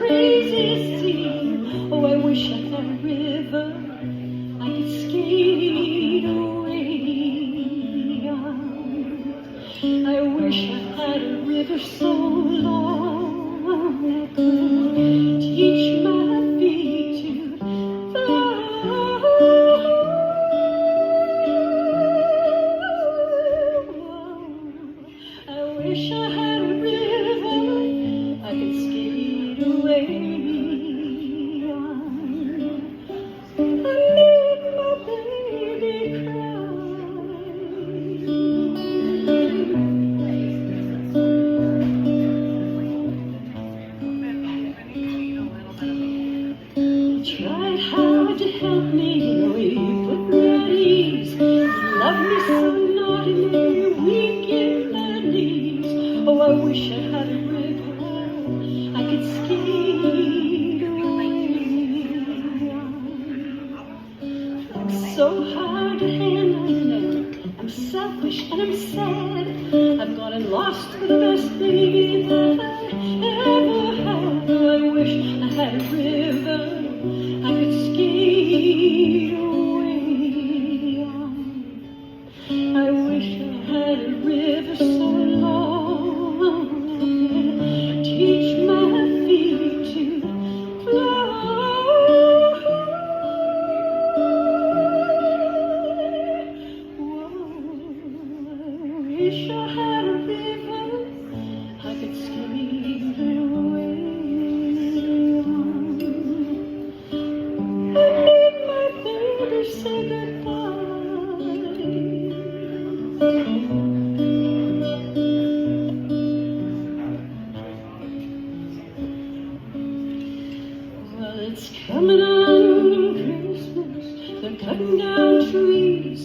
crazy sea. Oh, I wish I had a river I could skate away on. I wish I had a river so long I could teach my feet to flow. I wish I had a river I could skate away on. I need my baby cry. He tried hard to help me, oh, he put me at ease. He loved me so naughty, made me weak in my knees. Oh, I wish I had a river I could skate away on. It's so hard to handle, you know. I'm selfish and I'm sad. I've gone and lost the best baby that I ever had. Oh, I wish I had a river I could skate away on. I wish I had a river so long I could teach my feet to flow. I wish I had a river I could skate away on. I need my baby say goodbye. Well, it's coming on Christmas. They're cutting down trees.